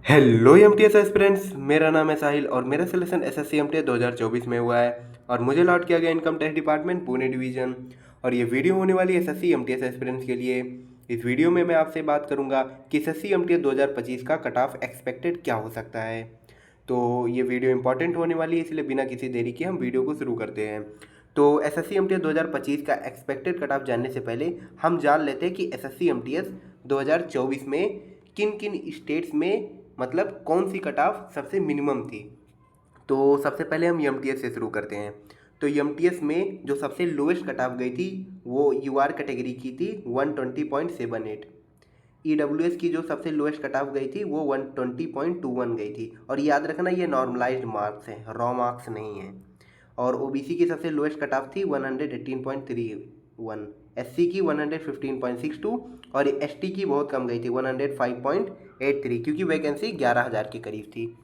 Hello MTS aspirants, मेरा नाम है साहिल और मेरा सिलेक्शन एसएससी एमटीएस 2024 में हुआ है और मुझे अलॉट किया गया income tax department Pune division. और ये वीडियो होने वाली है एसएससी एमटीएस एस्पिरेंट्स के लिए। इस वीडियो में मैं आपसे बात करूंगा कि एसएससी एमटीएस 2025 का कट ऑफ एक्सपेक्टेड क्या हो सकता है। तो ये वीडियो इंपॉर्टेंट होने वाली है, इसलिए बिना किसी देरी के हम वीडियो को शुरू करते हैं। तो एसएससी एमटीएस 2025 का एक्सपेक्टेड कट ऑफ जानने से पहले हम जान लेते हैं कि एसएससी एमटीएस 2024 में किन किन स्टेट्स में मतलब कौन सी कट ऑफ सबसे मिनिमम थी। तो सबसे पहले हम एमटीएस से शुरू करते हैं। तो एमटीएस में जो सबसे लोएस्ट कट ऑफ गई थी वो यूआर कैटेगरी की थी 120.78। ईडब्ल्यूएस की जो सबसे लोएस्ट कट ऑफ गई थी वो 120.21 गई थी। और याद रखना ये नॉर्मलाइज्ड मार्क्स हैं, रॉ मार्क्स नहीं हैं। और ओबीसी की सबसे लोएस्ट कट ऑफ थी 118.31, एससी की 115.62 और एसटी की बहुत कम गई थी 105.83, क्योंकि वैकेंसी 11,000 के करीब थी।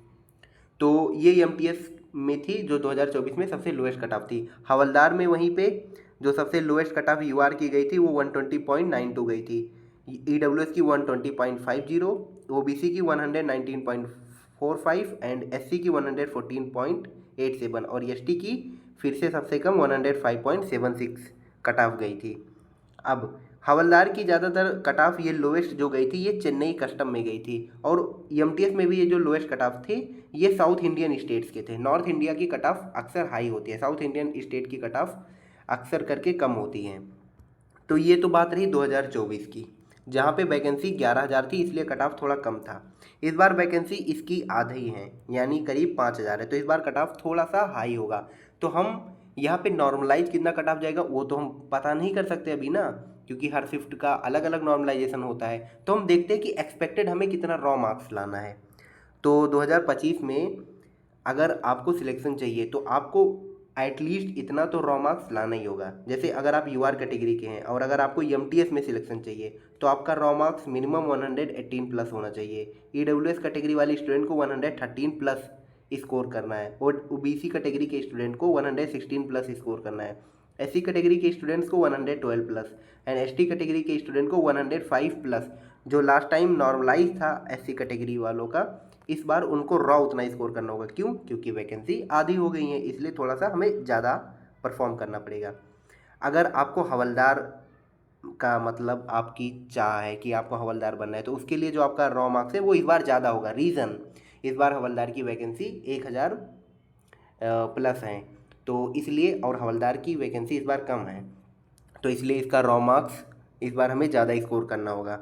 तो ये एमटीएस में थी जो 2024 में सबसे लोएस्ट कट ऑफ थी। हवलदार में वहीं पे जो सबसे लोएस्ट कट ऑफ यूआर की गई थी वो 120.92 गई थी। ईडब्ल्यूएस की 120.50, ओबीसी की 119.45 एंड एससी की 114.87 और एसटी की फिर से सबसे कम 105.76 कट ऑफ गई थी। अब हवलदार की ज़्यादातर कट ऑफ ये लोएस्ट जो गई थी ये चेन्नई कस्टम में गई थी। और एमटीएस में भी ये जो लोएस्ट कट ऑफ थी ये साउथ इंडियन स्टेट्स के थे। नॉर्थ इंडिया की कट ऑफ अक्सर हाई होती है, साउथ इंडियन स्टेट की कट ऑफ अक्सर करके कम होती हैं। तो ये तो बात रही 2024 की, जहाँ पे वैकेंसी 11,000 थी, इसलिए कट ऑफ थोड़ा कम था। इस बार वैकेंसी इसकी आधी है, यानी करीब 5,000 है, तो इस बार कट ऑफ थोड़ा सा हाई होगा। तो हम यहाँ पे नॉर्मलाइज कितना कट ऑफ जाएगा वो तो हम पता नहीं कर सकते अभी ना, क्योंकि हर शिफ्ट का अलग अलग नॉर्मलाइजेशन होता है। तो हम देखते हैं कि एक्सपेक्टेड हमें कितना रॉ मार्क्स लाना है। तो 2025 में अगर आपको सिलेक्शन चाहिए तो आपको एटलीस्ट इतना तो रॉ मार्क्स लाना ही होगा। जैसे अगर आप यूआर कैटेगरी के हैं और अगर आपको एमटीएस में सिलेक्शन चाहिए तो आपका रॉ मार्क्स मिनिमम 118 प्लस होना चाहिए। ईडब्ल्यूएस कैटेगरी वाले स्टूडेंट को 113 प्लस स्कोर करना है और ओबीसी कैटेगरी के स्टूडेंट को 116 प्लस स्कोर करना है। एससी कैटेगरी के स्टूडेंट्स को 112 प्लस एंड एसटी कैटेगरी के स्टूडेंट को 105 प्लस। जो लास्ट टाइम नॉर्मलाइज था एससी कैटेगरी वालों का, इस बार उनको रॉ उतना स्कोर करना होगा। क्यों? क्योंकि वैकेंसी आधी हो गई है, इसलिए थोड़ा सा हमें ज़्यादा परफॉर्म करना पड़ेगा। अगर आपको हवलदार का मतलब आपकी चाह है कि आपको हवलदार बनना है तो उसके लिए जो आपका रॉ मार्क्स है वो इस बार ज़्यादा होगा। रीज़न, इस बार हवलदार की वैकेंसी 1,000 प्लस हैं, तो इसलिए, और हवलदार की वैकेंसी इस बार कम है, तो इसलिए इसका रॉ मार्क्स इस बार हमें ज़्यादा स्कोर करना होगा।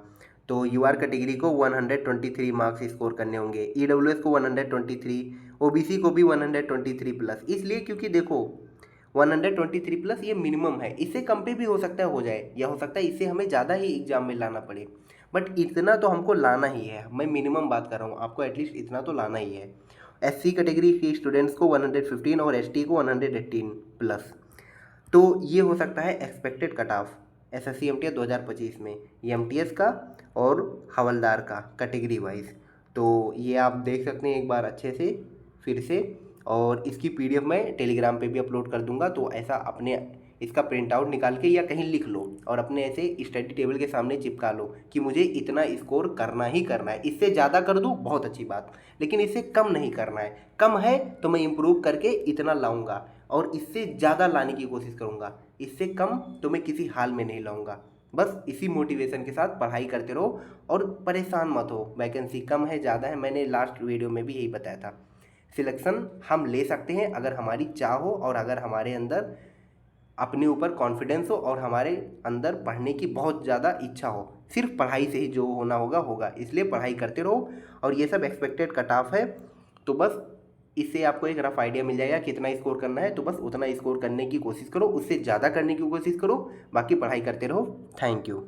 तो यूआर कैटेगरी को 123 मार्क्स स्कोर करने होंगे, ईडब्ल्यूएस को 123, ओबीसी को भी 123 प्लस। इसलिए क्योंकि देखो 123 प्लस ये मिनिमम है, इससे कम पे भी हो सकता है हो जाए, या हो सकता है इससे हमें ज़्यादा ही एग्जाम में लाना पड़े, बट इतना तो हमको लाना ही है। मैं मिनिमम बात कर रहा हूँ, आपको एटलीस्ट इतना तो लाना ही है। एससी कैटेगरी के स्टूडेंट्स को 115 और एसटी को 118 प्लस। तो ये हो सकता है expected cut off SSC MTS 2025 में, ये एमटीएस का और हवलदार का कैटेगरी वाइज। तो ये आप देख सकते हैं एक बार अच्छे से फिर से, और इसकी पीडीएफ मैं टेलीग्राम पे भी अपलोड कर दूंगा। तो ऐसा अपने इसका प्रिंट आउट निकाल के या कहीं लिख लो और अपने ऐसे स्टडी टेबल के सामने चिपका लो कि मुझे इतना स्कोर करना ही करना है। इससे ज़्यादा कर दूँ बहुत अच्छी बात, लेकिन इससे कम नहीं करना है। कम है तो मैं इम्प्रूव करके इतना लाऊंगा और इससे ज़्यादा लाने की कोशिश करूँगा, इससे कम तो मैं किसी हाल में नहीं लाऊंगा। बस इसी मोटिवेशन के साथ पढ़ाई करते रहो और परेशान मत हो। वैकेंसी कम है ज़्यादा है, मैंने लास्ट वीडियो में भी यही बताया था। सिलेक्शन हम ले सकते हैं अगर हमारी चाह हो और अगर हमारे अंदर अपने ऊपर कॉन्फिडेंस हो और हमारे अंदर पढ़ने की बहुत ज़्यादा इच्छा हो। सिर्फ पढ़ाई से ही जो होना होगा होगा, इसलिए पढ़ाई करते रहो। और ये सब एक्सपेक्टेड कट ऑफ है, तो बस इससे आपको एक रफ आइडिया मिल जाएगा कितना स्कोर करना है। तो बस उतना स्कोर करने की कोशिश करो, उससे ज़्यादा करने की कोशिश करो, बाकी पढ़ाई करते रहो। Thank you.